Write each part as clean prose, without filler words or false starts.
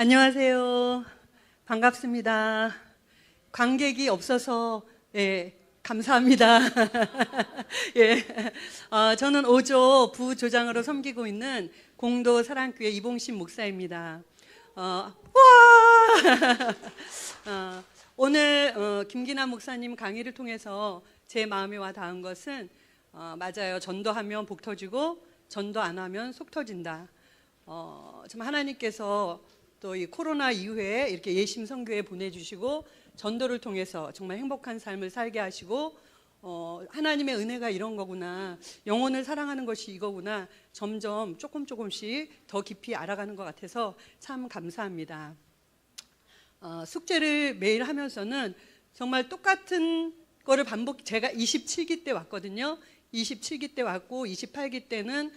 안녕하세요. 반갑습니다. 관객이 없어서 감사합니다. 예, 저는 5조 부조장으로 섬기고 있는 공도 사랑교회 이봉신 목사입니다. 와! 오늘 김기남 목사님 강의를 통해서 제 마음에 와 닿은 것은 맞아요. 전도하면 복 터지고 전도 안 하면 속 터진다. 참 하나님께서 또 이 코로나 이후에 이렇게 예심 선교에 보내주시고 전도를 통해서 정말 행복한 삶을 살게 하시고 하나님의 은혜가 이런 거구나, 영혼을 사랑하는 것이 이거구나, 점점 조금씩 더 깊이 알아가는 것 같아서 참 감사합니다. 숙제를 매일 하면서는 정말 똑같은 거를 제가 27기 때 왔거든요. 27기 때 왔고 28기 때는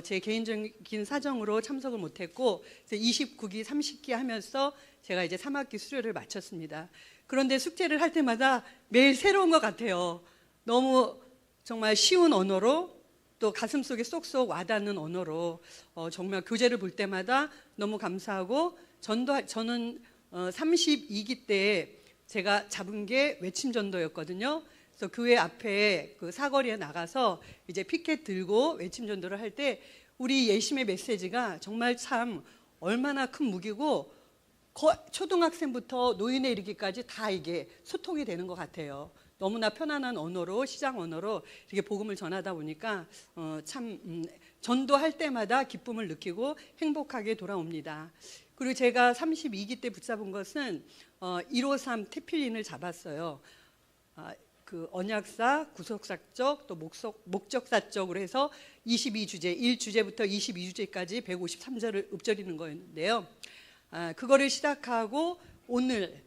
제 개인적인 사정으로 참석을 못했고 29기, 30기 하면서 제가 이제 3학기 수료를 마쳤습니다. 그런데 숙제를 할 때마다 매일 새로운 것 같아요. 너무 정말 쉬운 언어로, 또 가슴속에 쏙쏙 와닿는 언어로 정말 교재를 볼 때마다 너무 감사하고, 저는 32기 때 제가 잡은 게 외침 전도였거든요. 그래서 교회 앞에 그 사거리에 나가서 이제 피켓 들고 외침 전도를 할 때 우리 예심의 메시지가 정말 참 얼마나 큰 무기고, 초등학생부터 노인에 이르기까지 다 이게 소통이 되는 것 같아요. 너무나 편안한 언어로, 시장 언어로 이렇게 복음을 전하다 보니까 참 전도할 때마다 기쁨을 느끼고 행복하게 돌아옵니다. 그리고 제가 32기 때 붙잡은 것은 153 테필린을 잡았어요. 그 언약사, 구속사적, 또 목적사적으로 해서 22주제, 1주제부터 22주제까지 153절을 읊조리는 거였는데요. 그거를 시작하고 오늘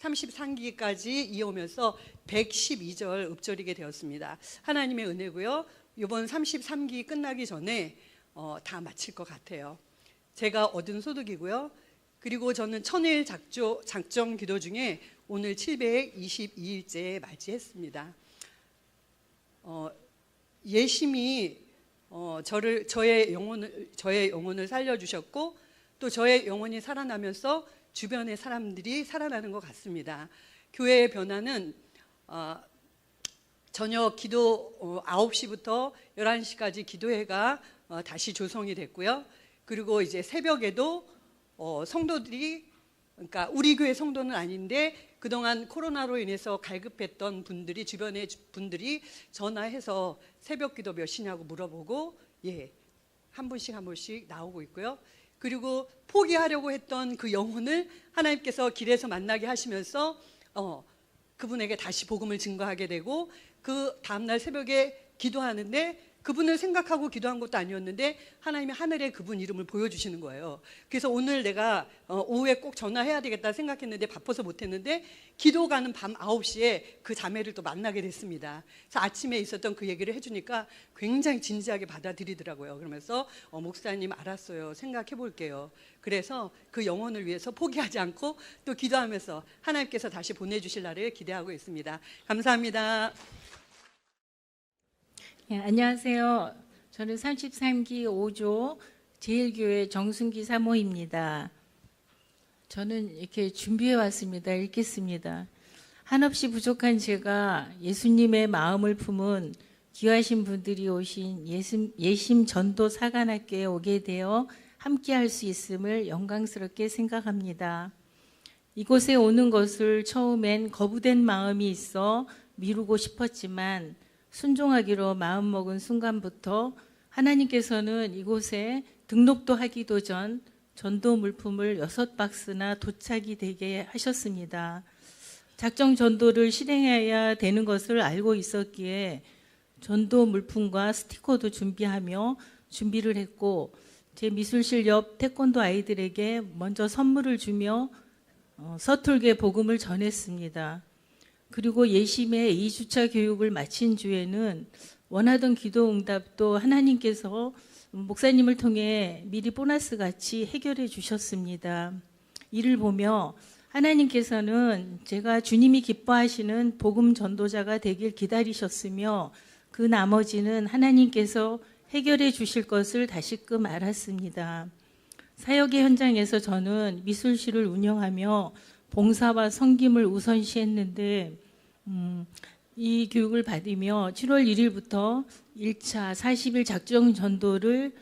33기까지 이어오면서 112절 읊조리게 되었습니다. 하나님의 은혜고요. 이번 33기 끝나기 전에 다 마칠 것 같아요. 제가 얻은 소득이고요. 그리고 저는 천일 작정 기도 중에 오늘 722일째 맞이했습니다. 예심이 저의 영혼을 살려주셨고, 또 저의 영혼이 살아나면서 주변의 사람들이 살아나는 것 같습니다. 교회의 변화는 저녁 기도 9시부터 11시까지 기도회가 다시 조성이 됐고요. 그리고 이제 새벽에도 성도들이, 그러니까 우리 교회 성도는 아닌데 그동안 코로나로 인해서 갈급했던 분들이, 주변의 분들이 전화해서 새벽 기도 몇 시냐고 물어보고 한 분씩 나오고 있고요. 그리고 포기하려고 했던 그 영혼을 하나님께서 길에서 만나게 하시면서 그분에게 다시 복음을 증거하게 되고, 그 다음날 새벽에 기도하는데 그분을 생각하고 기도한 것도 아니었는데 하나님이 하늘에 그분 이름을 보여주시는 거예요. 그래서 오늘 내가 오후에 꼭 전화해야 되겠다 생각했는데 바빠서 못했는데 기도 가는 밤 9시에 그 자매를 또 만나게 됐습니다. 그래서 아침에 있었던 그 얘기를 해주니까 굉장히 진지하게 받아들이더라고요. 그러면서 목사님 알았어요, 생각해 볼게요. 그래서 그 영혼을 위해서 포기하지 않고 또 기도하면서 하나님께서 다시 보내주실 날을 기대하고 있습니다. 감사합니다. 안녕하세요. 저는 33기 5조 제1교회 정순기 사모입니다. 저는 이렇게 준비해 왔습니다. 읽겠습니다. 한없이 부족한 제가 예수님의 마음을 품은 귀하신 분들이 오신 예심 전도 사관학교에 오게 되어 함께 할 수 있음을 영광스럽게 생각합니다. 이곳에 오는 것을 처음엔 거부된 마음이 있어 미루고 싶었지만 순종하기로 마음먹은 순간부터 하나님께서는 이곳에 등록도 하기도 전 전도 물품을 6박스나 도착이 되게 하셨습니다. 작정 전도를 실행해야 되는 것을 알고 있었기에 전도 물품과 스티커도 준비하며 준비를 했고, 제 미술실 옆 태권도 아이들에게 먼저 선물을 주며 서툴게 복음을 전했습니다. 그리고 예심의 2주차 교육을 마친 주에는 원하던 기도 응답도 하나님께서 목사님을 통해 미리 보너스 같이 해결해 주셨습니다. 이를 보며 하나님께서는 제가 주님이 기뻐하시는 복음 전도자가 되길 기다리셨으며 그 나머지는 하나님께서 해결해 주실 것을 다시금 알았습니다. 사역의 현장에서 저는 미술실을 운영하며 봉사와 섬김을 우선시했는데 이 교육을 받으며 7월 1일부터 1차 40일 작정 전도를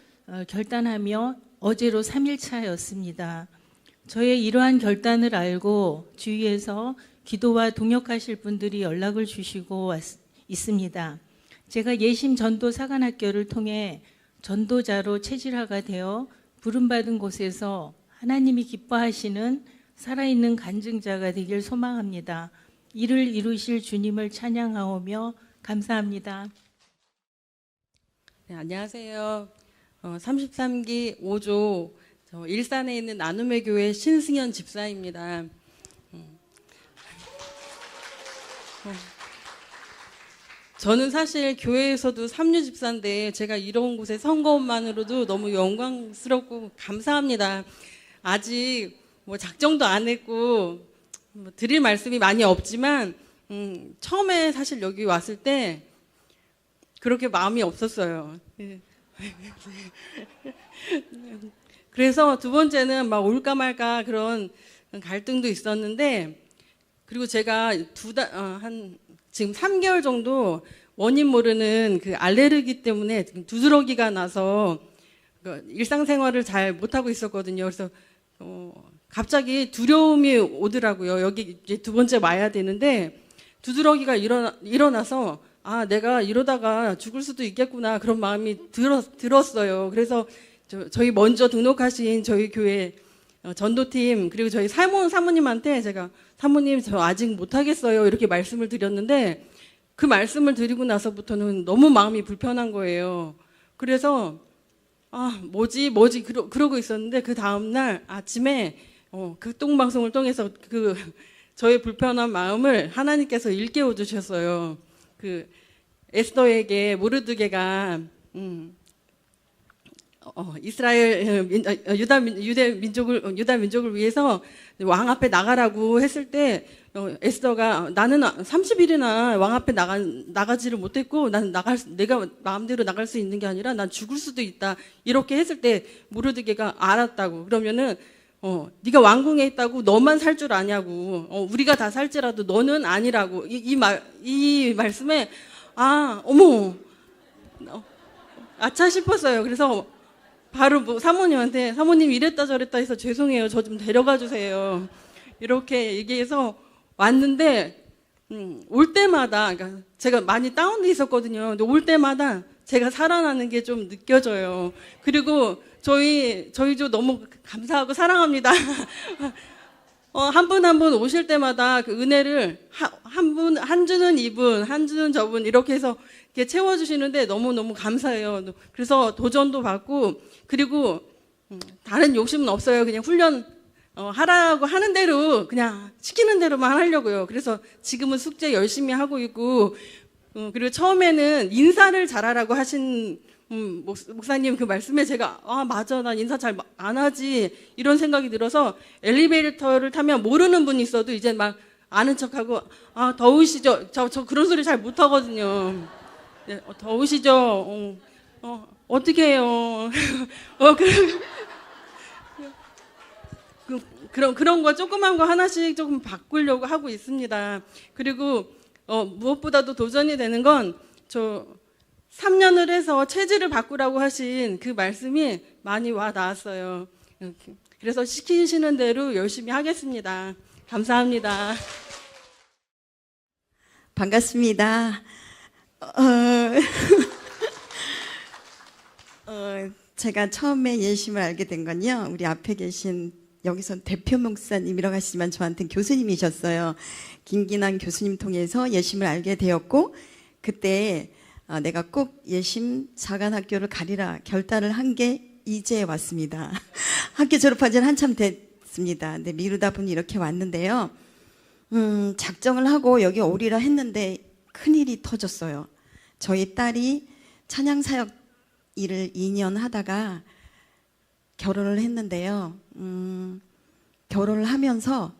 결단하며 어제로 3일차였습니다. 저의 이러한 결단을 알고 주위에서 기도와 동역하실 분들이 연락을 주시고 있습니다. 제가 예심 전도 사관학교를 통해 전도자로 체질화가 되어 부름받은 곳에서 하나님이 기뻐하시는 살아있는 간증자가 되길 소망합니다. 이를 이루실 주님을 찬양하오며 감사합니다. 네, 안녕하세요. 33기 5조 일산에 있는 나눔의 교회 신승현 집사입니다. 저는 사실 교회에서도 삼류 집사인데 제가 이런 곳에 선 것만으로도 너무 영광스럽고 감사합니다. 아직 뭐 작정도 안 했고 뭐 드릴 말씀이 많이 없지만 처음에 사실 여기 왔을 때 그렇게 마음이 없었어요. 그래서 두 번째는 막 올까 말까 그런 갈등도 있었는데, 그리고 제가 지금 3개월 정도 원인 모르는 그 알레르기 때문에 두드러기가 나서 일상생활을 잘 못하고 있었거든요. 그래서 갑자기 두려움이 오더라고요. 여기 이제 두 번째 와야 되는데 두드러기가 일어나서 아, 내가 이러다가 죽을 수도 있겠구나 그런 마음이 들었어요. 그래서 저희 먼저 등록하신 저희 교회 전도팀 그리고 저희 사모님한테 제가 사모님 저 아직 못하겠어요 이렇게 말씀을 드렸는데, 그 말씀을 드리고 나서부터는 너무 마음이 불편한 거예요. 그래서 그러고 있었는데 그 다음날 아침에 극동방송을 통해서 저의 불편한 마음을 하나님께서 일깨워 주셨어요. 그 에스더에게 모르드게가 이스라엘 유다 민족을 위해서 왕 앞에 나가라고 했을 때 에스더가 나는 30일이나 왕 앞에 나가지를 못했고 내가 마음대로 나갈 수 있는 게 아니라 난 죽을 수도 있다 이렇게 했을 때 모르드게가 알았다고. 그러면은 네가 왕궁에 있다고 너만 살 줄 아냐고, 우리가 다 살지라도 너는 아니라고. 이 말씀에 어머 아차 싶었어요. 그래서 바로 사모님한테 사모님 이랬다 저랬다 해서 죄송해요. 저 좀 데려가 주세요. 이렇게 얘기해서 왔는데 올 때마다 그러니까 제가 많이 다운돼 있었거든요. 근데 올 때마다 제가 살아나는 게 좀 느껴져요. 그리고 저희도 너무 감사하고 사랑합니다. 한 분 한 분 오실 때마다 그 은혜를 한 주는 이분, 한 주는 저분 이렇게 해서 이렇게 채워주시는데 너무너무 감사해요. 그래서 도전도 받고, 그리고 다른 욕심은 없어요. 그냥 훈련 하라고 하는 대로 그냥 시키는 대로만 하려고요. 그래서 지금은 숙제 열심히 하고 있고, 그리고 처음에는 인사를 잘하라고 하신 목사님 그 말씀에 제가 맞아, 난 인사 잘 안 하지 이런 생각이 들어서 엘리베이터를 타면 모르는 분이 있어도 이제 막 아는 척하고 더우시죠? 저 그런 소리 잘 못하거든요. 네, 더우시죠? 어떻게 해요? 그런 거 조그만 거 하나씩 조금 바꾸려고 하고 있습니다. 그리고 무엇보다도 도전이 되는 건 3년을 해서 체질을 바꾸라고 하신 그 말씀이 많이 와 닿았어요. 그래서 시키시는 대로 열심히 하겠습니다. 감사합니다. 반갑습니다. 제가 처음에 예심을 알게 된 건요, 우리 앞에 계신 여기선 대표 목사님이라고 하시지만 저한테는 교수님이셨어요. 김기남 교수님 통해서 예심을 알게 되었고, 그때 내가 꼭 예심 사관학교를 가리라 결단을 한 게 이제 왔습니다. 학교 졸업한 지는 한참 됐습니다. 근데 미루다 보니 이렇게 왔는데요. 작정을 하고 여기 오리라 했는데 큰일이 터졌어요. 저희 딸이 찬양사역 일을 2년 하다가 결혼을 했는데요. 결혼을 하면서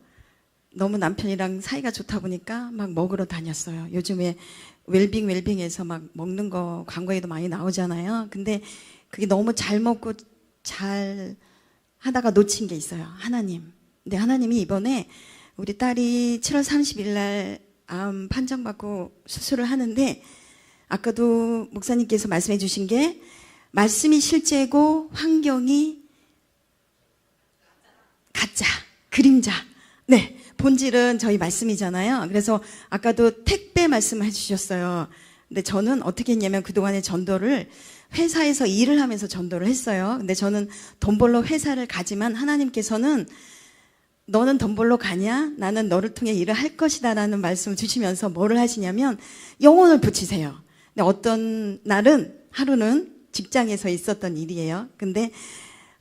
너무 남편이랑 사이가 좋다 보니까 막 먹으러 다녔어요. 요즘에 웰빙에서 막 먹는 거 광고에도 많이 나오잖아요. 근데 그게 너무 잘 먹고 잘 하다가 놓친 게 있어요. 하나님. 근데 하나님이 이번에 우리 딸이 7월 30일 날 암 판정받고 수술을 하는데 아까도 목사님께서 말씀해 주신 게 말씀이 실제고 환경이 가짜, 그림자. 네, 본질은 저희 말씀이잖아요. 그래서 아까도 택배 말씀을 해주셨어요. 근데 저는 어떻게 했냐면 그동안에 전도를 회사에서 일을 하면서 전도를 했어요. 근데 저는 돈 벌러 회사를 가지만 하나님께서는 너는 돈 벌러 가냐? 나는 너를 통해 일을 할 것이다 라는 말씀을 주시면서 뭐를 하시냐면 영혼을 붙이세요. 근데 어떤 날은 하루는 직장에서 있었던 일이에요. 근데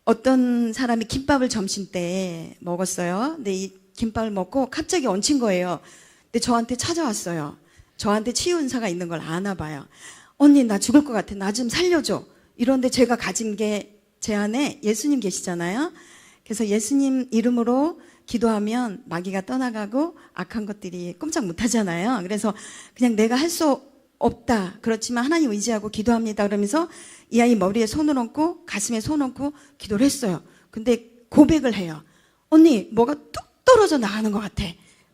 어떤 사람이 김밥을 점심 때 먹었어요. 근데 이 김밥을 먹고 갑자기 얹힌 거예요. 근데 저한테 찾아왔어요. 저한테 치유 은사가 있는 걸 아나 봐요. 언니 나 죽을 것 같아. 나 좀 살려줘. 이런데 제가 가진 게 제 안에 예수님 계시잖아요. 그래서 예수님 이름으로 기도하면 마귀가 떠나가고 악한 것들이 꼼짝 못하잖아요. 그래서 그냥 내가 할 수 없다. 그렇지만 하나님 의지하고 기도합니다. 그러면서 이 아이 머리에 손을 얹고 가슴에 손 얹고 기도를 했어요. 근데 고백을 해요. 언니 뭐가 뚝 떨어져 나가는 것 같아.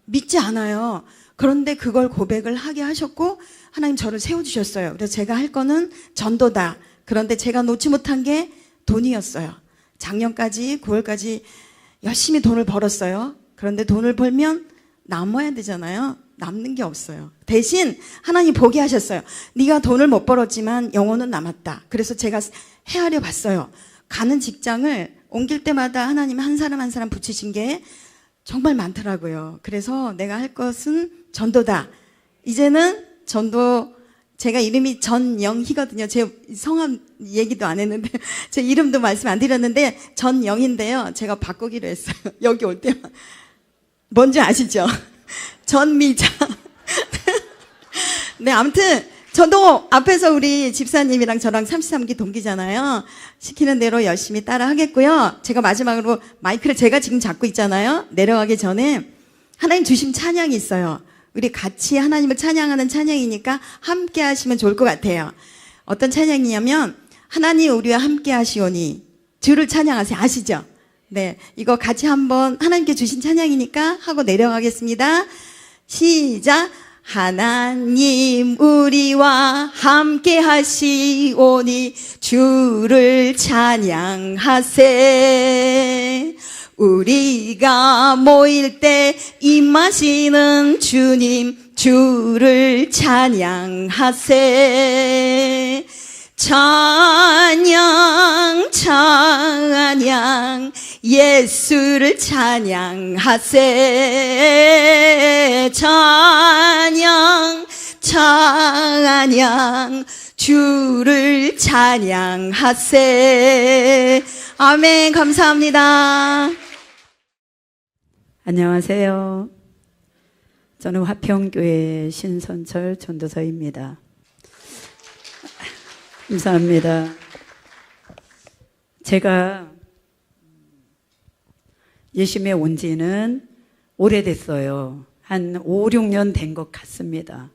믿지 않아요. 그런데 그걸 고백을 하게 하셨고 하나님 저를 세워주셨어요. 그래서 제가 할 거는 전도다. 그런데 제가 놓지 못한 게 돈이었어요. 작년까지 9월까지 열심히 돈을 벌었어요. 그런데 돈을 벌면 남아야 되잖아요. 남는 게 없어요. 대신 하나님 보게 하셨어요. 네가 돈을 못 벌었지만 영혼은 남았다. 그래서 제가 헤아려 봤어요. 가는 직장을 옮길 때마다 하나님이 한 사람 한 사람 붙이신 게 정말 많더라고요. 그래서 내가 할 것은 전도다. 이제는 전도, 제가 이름이 전영희거든요. 제 성함 얘기도 안 했는데 제 이름도 말씀 안 드렸는데 전영인데요. 제가 바꾸기로 했어요. 여기 올 때만. 뭔지 아시죠? 전미자. 네, 아무튼 저도 앞에서 우리 집사님이랑 저랑 33기 동기잖아요. 시키는 대로 열심히 따라 하겠고요. 제가 마지막으로 마이크를 제가 지금 잡고 있잖아요. 내려가기 전에 하나님 주신 찬양이 있어요. 우리 같이 하나님을 찬양하는 찬양이니까 함께 하시면 좋을 것 같아요. 어떤 찬양이냐면 하나님 우리와 함께 하시오니 주를 찬양하세요. 아시죠? 네, 이거 같이 한번 하나님께 주신 찬양이니까 하고 내려가겠습니다. 시작. 하나님 우리와 함께 하시오니 주를 찬양하세. 우리가 모일 때 임하시는 주님 주를 찬양하세. 찬양 찬양 예수를 찬양하세. 찬양 찬양 주를 찬양하세. 아멘. 감사합니다. 안녕하세요. 저는 화평교회 신선철 전도사입니다. 감사합니다. 제가 예심에 온 지는 오래됐어요. 한 5, 6년 된 것 같습니다.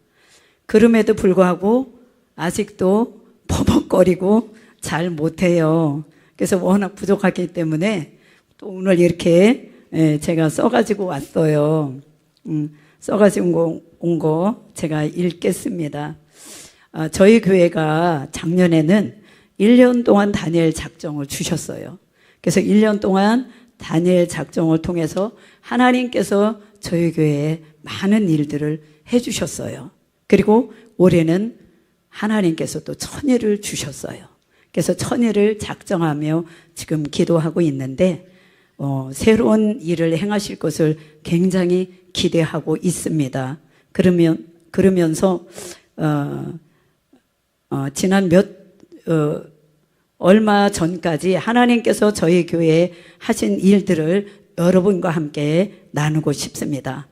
그럼에도 불구하고 아직도 버벅거리고 잘 못해요. 그래서 워낙 부족하기 때문에 또 오늘 이렇게 제가 써가지고 왔어요. 써가지고 온 거 제가 읽겠습니다. 저희 교회가 작년에는 1년 동안 다니엘 작정을 주셨어요. 그래서 1년 동안 다니엘 작정을 통해서 하나님께서 저희 교회에 많은 일들을 해주셨어요. 그리고 올해는 하나님께서 또 천일을 주셨어요. 그래서 천일을 작정하며 지금 기도하고 있는데 새로운 일을 행하실 것을 굉장히 기대하고 있습니다. 그러면서 지난 얼마 전까지 하나님께서 저희 교회에 하신 일들을 여러분과 함께 나누고 싶습니다.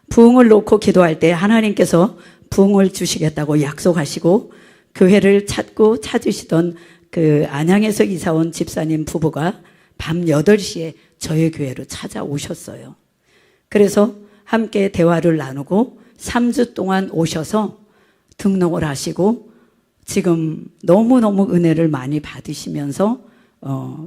부흥을 놓고 기도할 때 하나님께서 부흥을 주시겠다고 약속하시고 교회를 찾으시던 그 안양에서 이사온 집사님 부부가 밤 8시에 저희 교회로 찾아오셨어요. 그래서 함께 대화를 나누고 3주 동안 오셔서 등록을 하시고 지금 너무너무 은혜를 많이 받으시면서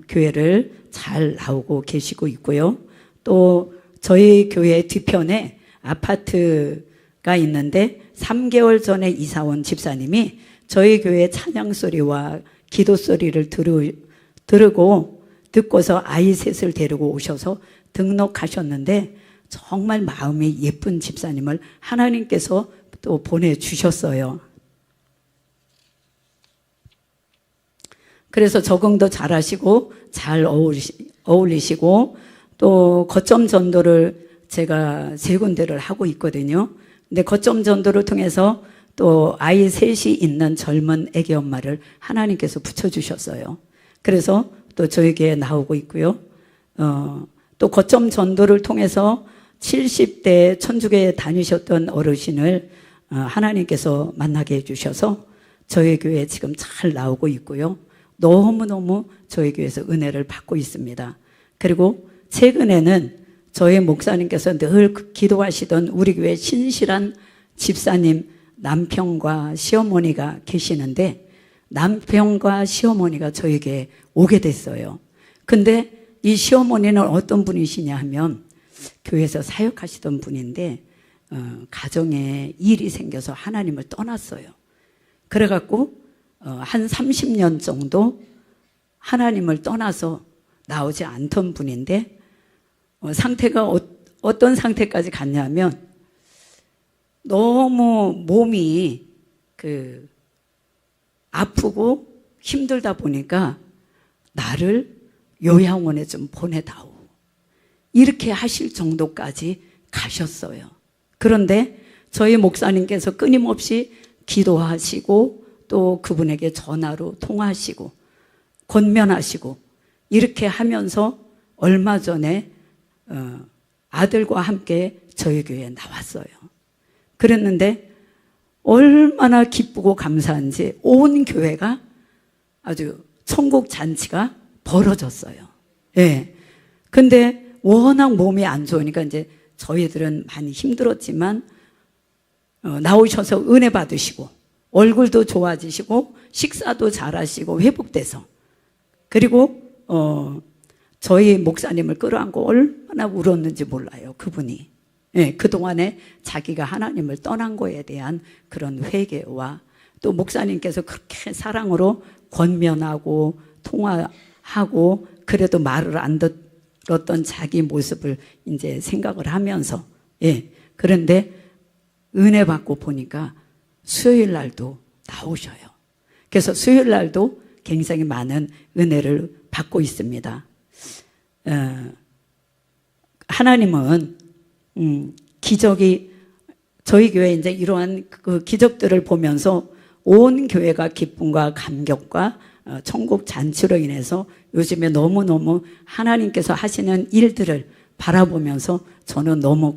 교회를 잘 나오고 계시고 있고요. 또 저희 교회 뒤편에 아파트가 있는데 3개월 전에 이사 온 집사님이 저희 교회 찬양 소리와 기도 소리를 듣고서 아이 셋을 데리고 오셔서 등록하셨는데 정말 마음이 예쁜 집사님을 하나님께서 또 보내주셨어요. 그래서 적응도 잘하시고 잘 어울리시고 또 거점 전도를 제가 3군데를 하고 있거든요. 근데 거점 전도를 통해서 또 아이 셋이 있는 젊은 애기 엄마를 하나님께서 붙여주셨어요. 그래서 또 저에게 나오고 있고요. 또 거점 전도를 통해서 70대 천주교에 다니셨던 어르신을 하나님께서 만나게 해주셔서 저희 교회에 지금 잘 나오고 있고요. 너무너무 저희 교회에서 은혜를 받고 있습니다. 그리고 최근에는 저희 목사님께서 늘 기도하시던 우리 교회 신실한 집사님 남편과 시어머니가 계시는데 남편과 시어머니가 저에게 오게 됐어요. 근데 이 시어머니는 어떤 분이시냐 하면 교회에서 사역하시던 분인데 가정에 일이 생겨서 하나님을 떠났어요. 그래갖고 한 30년 정도 하나님을 떠나서 나오지 않던 분인데 상태가 어떤 상태까지 갔냐면 너무 몸이 아프고 힘들다 보니까 나를 요양원에 좀 보내다오. 이렇게 하실 정도까지 가셨어요. 그런데 저희 목사님께서 끊임없이 기도하시고 또 그분에게 전화로 통화하시고 권면하시고 이렇게 하면서 얼마 전에 아들과 함께 저희 교회에 나왔어요. 그랬는데 얼마나 기쁘고 감사한지 온 교회가 아주 천국 잔치가 벌어졌어요. 예. 근데 워낙 몸이 안 좋으니까 이제 저희들은 많이 힘들었지만 나오셔서 은혜 받으시고 얼굴도 좋아지시고 식사도 잘하시고 회복돼서 그리고 저희 목사님을 끌어안고 얼마나 울었는지 몰라요. 그분이. 예, 그동안에 자기가 하나님을 떠난 거에 대한 그런 회개와 또 목사님께서 그렇게 사랑으로 권면하고 통화하고 그래도 말을 안 들었던 자기 모습을 이제 생각을 하면서 예, 그런데 은혜 받고 보니까 수요일 날도 나오셔요. 그래서 수요일 날도 굉장히 많은 은혜를 받고 있습니다. 하나님은 기적이 저희 교회 이제 이러한 그 기적들을 보면서 온 교회가 기쁨과 감격과 천국 잔치로 인해서 요즘에 너무너무 하나님께서 하시는 일들을 바라보면서 저는 너무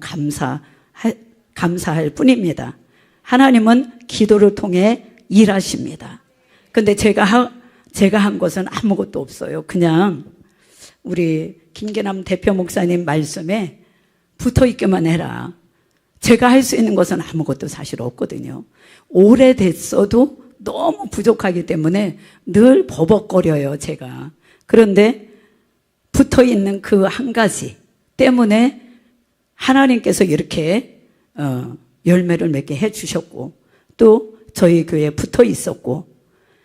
감사할 뿐입니다. 하나님은 기도를 통해 일하십니다. 근데 제가 한 것은 아무것도 없어요. 그냥 우리 김계남 대표 목사님 말씀에 붙어 있기만 해라. 제가 할 수 있는 것은 아무것도 사실 없거든요. 오래됐어도 너무 부족하기 때문에 늘 버벅거려요, 제가. 그런데 붙어 있는 그 한 가지 때문에 하나님께서 이렇게 열매를 맺게 해주셨고 또 저희 교회에 붙어 있었고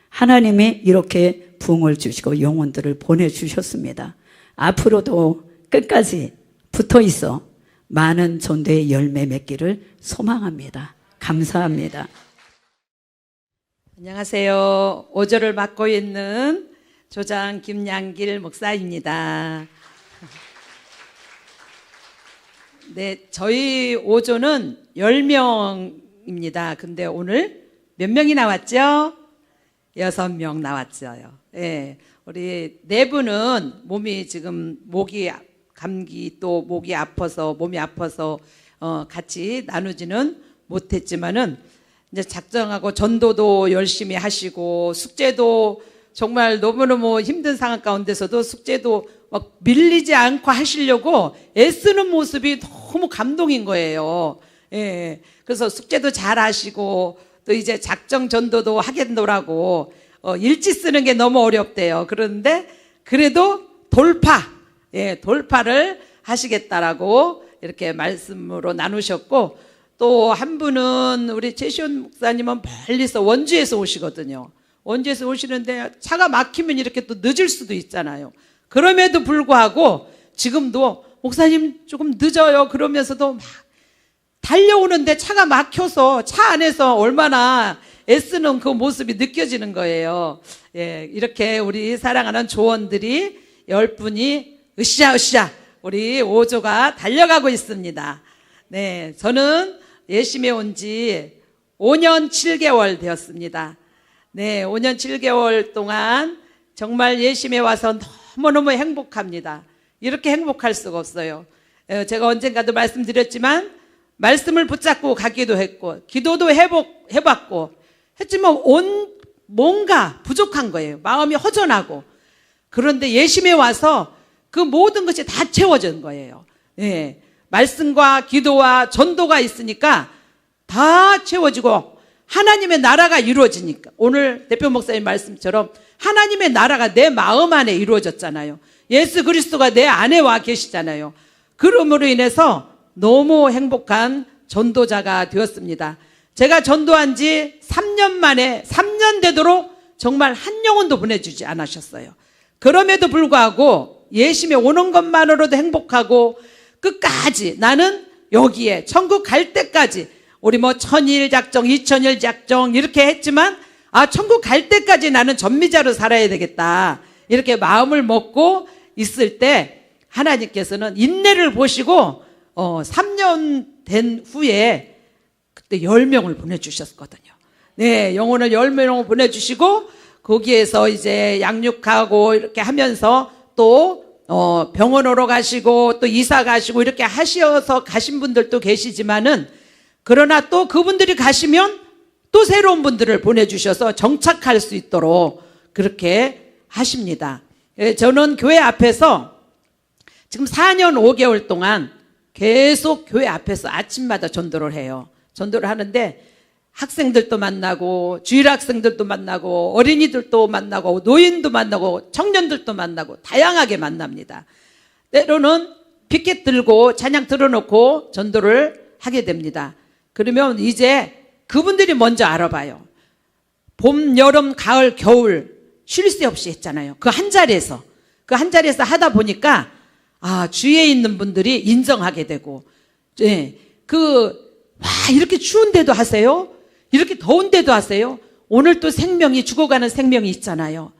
하나님이 이렇게 부흥을 주시고 영혼들을 보내주셨습니다. 앞으로도 끝까지 붙어 있어 많은 전도의 열매 맺기를 소망합니다. 감사합니다. 안녕하세요. 5조를 맡고 있는 조장 김양길 목사입니다. 네, 저희 5조는 10명입니다. 근데 오늘 몇 명이 나왔죠? 6명 나왔어요. 예. 우리 4분은 몸이 지금 감기 또 목이 아파서 몸이 아파서 같이 나누지는 못했지만은 이제 작정하고 전도도 열심히 하시고 숙제도 정말 너무너무 힘든 상황 가운데서도 숙제도 막 밀리지 않고 하시려고 애쓰는 모습이 너무 감동인 거예요. 예. 그래서 숙제도 잘 하시고 또 이제 작정 전도도 하겠노라고 일지 쓰는 게 너무 어렵대요. 그런데 그래도 돌파를 하시겠다라고 이렇게 말씀으로 나누셨고, 또 한 분은 우리 최시원 목사님은 멀리서 원주에서 오시거든요. 원주에서 오시는데 차가 막히면 이렇게 또 늦을 수도 있잖아요. 그럼에도 불구하고 지금도 목사님 조금 늦어요 그러면서도 막 달려오는데 차가 막혀서 차 안에서 얼마나 애쓰는 그 모습이 느껴지는 거예요. 예, 이렇게 우리 사랑하는 조원들이 10분이 으쌰으쌰 우리 5조가 달려가고 있습니다. 네, 저는 예심에 온 지 5년 7개월 되었습니다. 네, 5년 7개월 동안 정말 예심에 와서 너무너무 행복합니다. 이렇게 행복할 수가 없어요. 제가 언젠가도 말씀드렸지만 말씀을 붙잡고 가기도 했고 기도도 해봤고 했지만 뭔가 부족한 거예요. 마음이 허전하고. 그런데 예심에 와서 그 모든 것이 다 채워진 거예요. 예, 말씀과 기도와 전도가 있으니까 다 채워지고 하나님의 나라가 이루어지니까, 오늘 대표 목사님 말씀처럼 하나님의 나라가 내 마음 안에 이루어졌잖아요. 예수 그리스도가 내 안에 와 계시잖아요. 그러므로 인해서 너무 행복한 전도자가 되었습니다. 제가 전도한 지 3년 만에 3년 되도록 정말 한 영혼도 보내주지 않으셨어요. 그럼에도 불구하고 예심에 오는 것만으로도 행복하고 끝까지 나는 여기에 천국 갈 때까지, 우리 뭐 1000일 작정 2000일 작정 이렇게 했지만 천국 갈 때까지 나는 전미자로 살아야 되겠다 이렇게 마음을 먹고 있을 때 하나님께서는 인내를 보시고 3년 된 후에 그때 10명을 보내주셨거든요. 네, 영혼을 10명을 보내주시고 거기에서 이제 양육하고 이렇게 하면서 또 병원으로 가시고 또 이사 가시고 이렇게 하셔서 가신 분들도 계시지만은, 그러나 또 그분들이 가시면 또 새로운 분들을 보내주셔서 정착할 수 있도록 그렇게 하십니다. 저는 교회 앞에서 지금 4년 5개월 동안 계속 교회 앞에서 아침마다 전도를 해요. 전도를 하는데 학생들도 만나고 주일 학생들도 만나고 어린이들도 만나고 노인도 만나고 청년들도 만나고 다양하게 만납니다. 때로는 피켓 들고 찬양 들어놓고 전도를 하게 됩니다. 그러면 이제 그분들이 먼저 알아봐요. 봄, 여름, 가을, 겨울 쉴 새 없이 했잖아요. 그 한 자리에서 하다 보니까 주위에 있는 분들이 인정하게 되고, 이렇게 추운데도 하세요? 이렇게 더운데도 하세요? 오늘 또 생명이, 죽어가는 생명이 있잖아요.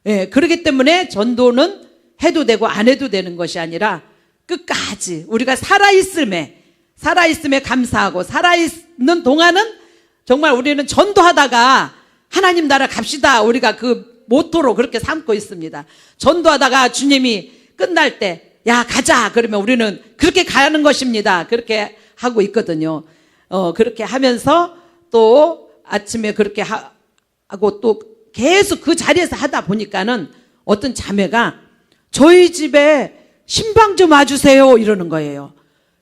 그렇기 때문에 전도는 해도 되고 안 해도 되는 것이 아니라 끝까지 우리가 살아있음에 감사하고 살아있는 동안은 정말 우리는 전도하다가 하나님 나라 갑시다, 우리가 그 모토로 그렇게 삼고 있습니다. 전도하다가 주님이 끝날 때 야 가자 그러면 우리는 그렇게 가는 것입니다. 그렇게 하고 있거든요. 그렇게 하면서 또 아침에 그렇게 하고 또 계속 그 자리에서 하다 보니까는 어떤 자매가 저희 집에 신방 좀 와주세요 이러는 거예요.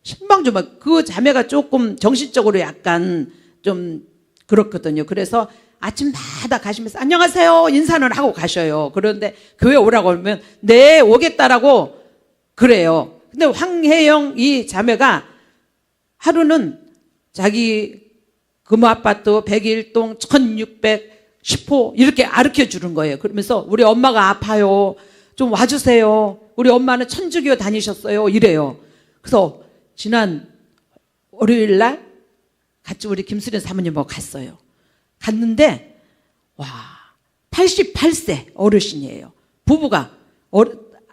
신방 좀 그 자매가 조금 정신적으로 약간 좀 그렇거든요. 그래서 아침마다 가시면서 안녕하세요 인사는 하고 가셔요. 그런데 교회 오라고 하면 네 오겠다라고 그래요. 근데 황혜영 이 자매가 하루는 자기 금호아파트 101동 1610호 이렇게 가르쳐 주는 거예요. 그러면서 우리 엄마가 아파요. 좀 와주세요. 우리 엄마는 천주교 다니셨어요. 이래요. 그래서 지난 월요일 날 같이 우리 김수련 사모님하고 갔어요. 갔는데 88세 어르신이에요. 부부가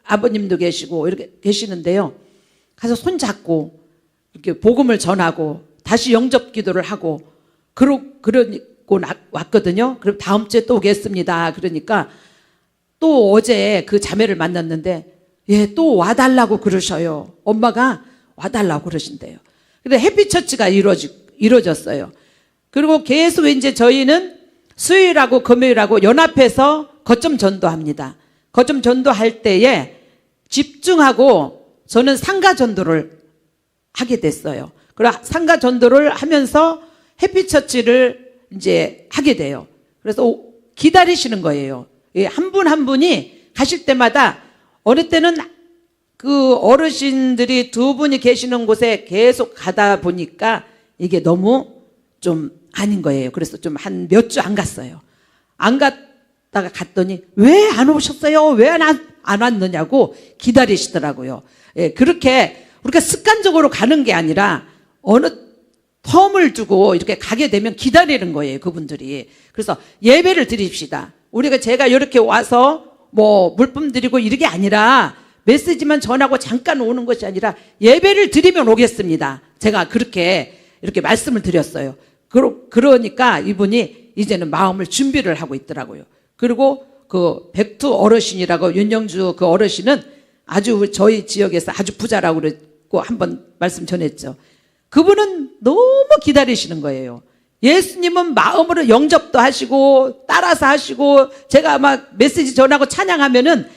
아버님도 계시고 이렇게 계시는데요. 가서 손잡고 이렇게 복음을 전하고 다시 영접 기도를 하고 그러고 왔거든요. 그럼 다음 주에 또 오겠습니다. 그러니까 또 어제 그 자매를 만났는데 또 와달라고 그러셔요. 엄마가 와달라고 그러신대요. 근데 해피처치가 이루어졌어요. 그리고 계속 이제 저희는 수요일하고 금요일하고 연합해서 거점 전도합니다. 거점 전도할 때에 집중하고 저는 상가 전도를 하게 됐어요. 그리고 상가 전도를 하면서 해피처치를 이제 하게 돼요. 그래서 기다리시는 거예요. 한 분 한 분이 가실 때마다 어느 때는 그 어르신들이 두 분이 계시는 곳에 계속 가다 보니까 이게 너무 좀 아닌 거예요. 그래서 좀 한 몇 주 안 갔어요. 안 갔다가 갔더니 왜 안 오셨어요? 왜 안 왔느냐고 기다리시더라고요. 예, 그렇게 우리가 습관적으로 가는 게 아니라 어느 텀을 두고 이렇게 가게 되면 기다리는 거예요, 그분들이. 그래서 예배를 드립시다. 제가 이렇게 와서 뭐 물품 드리고 이런 게 아니라 메시지만 전하고 잠깐 오는 것이 아니라 예배를 드리면 오겠습니다. 제가 이렇게 말씀을 드렸어요. 그러니까 이분이 이제는 마음을 준비를 하고 있더라고요. 그리고 그 백두 어르신이라고 윤영주 그 어르신은 아주 저희 지역에서 아주 부자라고 그랬고 한번 말씀 전했죠. 그분은 너무 기다리시는 거예요. 예수님은 마음으로 영접도 하시고 따라서 하시고 제가 막 메시지 전하고 찬양하면은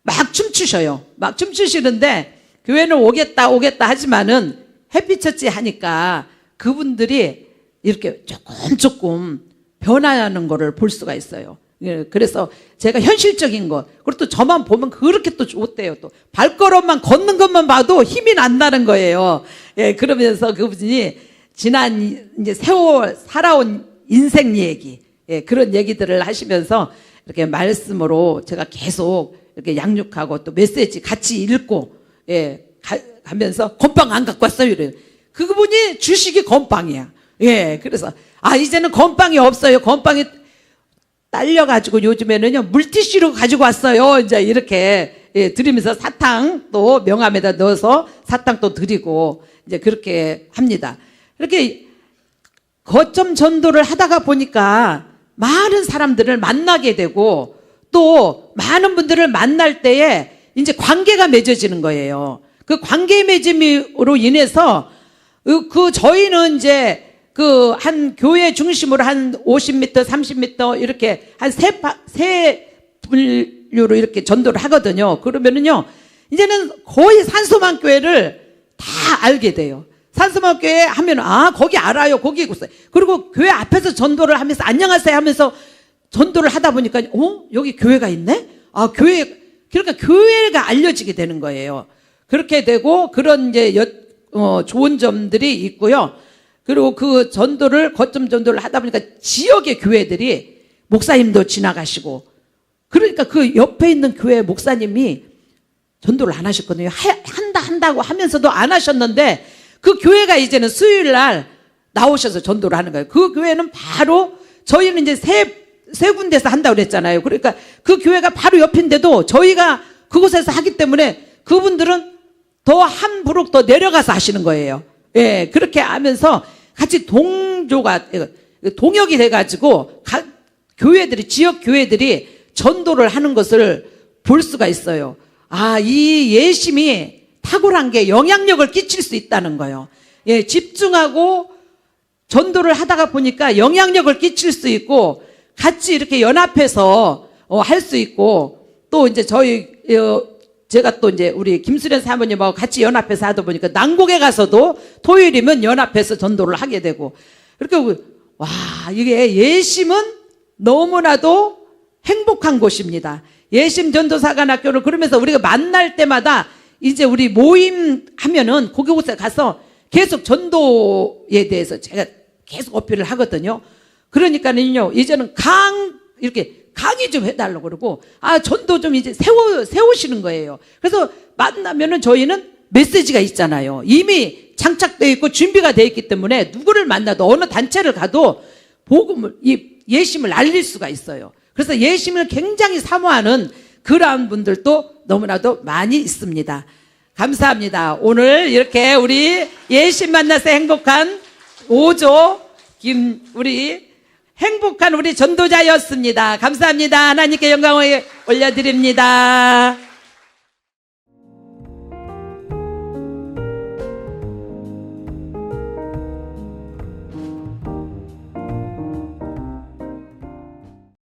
막 춤추셔요. 막 춤추시는데 교회는 오겠다 하지만은 해피처치 하니까 그분들이 이렇게 조금 변화하는 거를 볼 수가 있어요. 예, 그래서 제가 현실적인 것, 그리고 또 저만 보면 그렇게 또 좋대요. 또 발걸음만 걷는 것만 봐도 힘이 난다는 거예요. 예, 그러면서 그분이 지난 이제 세월 살아온 인생 얘기, 예, 그런 얘기들을 하시면서 이렇게 말씀으로 제가 계속 이렇게 양육하고 또 메시지 같이 읽고, 예, 가면서 건빵 안 갖고 왔어요. 이래요. 그분이 주식이 건빵이야. 예, 그래서 이제는 건빵이 없어요. 건빵이 딸려가지고 요즘에는요 물티슈로 가지고 왔어요. 이제 이렇게 드리면서 사탕 또 명함에다 넣어서 사탕 또 드리고 이제 그렇게 합니다. 이렇게 거점 전도를 하다가 보니까 많은 사람들을 만나게 되고 또 많은 분들을 만날 때에 이제 관계가 맺어지는 거예요. 그 관계 맺음으로 인해서 저희는 이제 한 교회 중심으로 한 50m, 30m 이렇게 한 세 분류로 이렇게 전도를 하거든요. 그러면은요, 이제는 거의 산소만 교회를 다 알게 돼요. 산소만 교회 하면, 거기 알아요. 거기 있어요. 그리고 교회 앞에서 전도를 하면서 안녕하세요 하면서 전도를 하다 보니까, 여기 교회가 있네? 그러니까 교회가 알려지게 되는 거예요. 그렇게 되고, 그런 이제 좋은 점들이 있고요. 그리고 그 전도를 거점 전도를 하다 보니까 지역의 교회들이 목사님도 지나가시고 그러니까 그 옆에 있는 교회 목사님이 전도를 안 하셨거든요. 한다고 하면서도 안 하셨는데 그 교회가 이제는 수요일 날 나오셔서 전도를 하는 거예요. 그 교회는 바로 저희는 이제 세 군데서 한다고 그랬잖아요. 그러니까 그 교회가 바로 옆인데도 저희가 그곳에서 하기 때문에 그분들은 더 한 부룩 더 내려가서 하시는 거예요. 예, 그렇게 하면서 같이 동역이 돼가지고 각 교회들이, 지역 교회들이 전도를 하는 것을 볼 수가 있어요. 이 예심이 탁월한 게 영향력을 끼칠 수 있다는 거예요. 예, 집중하고 전도를 하다가 보니까 영향력을 끼칠 수 있고 같이 이렇게 연합해서 할 수 있고 또 이제 제가 또 이제 우리 김수련 사모님하고 같이 연합해서 하다 보니까 난곡에 가서도 토요일이면 연합해서 전도를 하게 되고 이렇게 이게 예심은 너무나도 행복한 곳입니다. 예심 전도사관학교를 그러면서 우리가 만날 때마다 이제 우리 모임 하면은 그곳에 가서 계속 전도에 대해서 제가 계속 어필을 하거든요. 그러니까는요 이제는 이렇게 강의 좀 해달라고 그러고 전도 좀 이제 세우시는 거예요. 그래서 만나면은 저희는 메시지가 있잖아요. 이미 장착되어 있고 준비가 되어 있기 때문에 누구를 만나도 어느 단체를 가도 복음을, 예심을 알릴 수가 있어요. 그래서 예심을 굉장히 사모하는 그러한 분들도 너무나도 많이 있습니다. 감사합니다. 오늘 이렇게 우리 예심 만나서 행복한 5조 행복한 우리 전도자였습니다. 감사합니다. 하나님께 영광을 올려드립니다.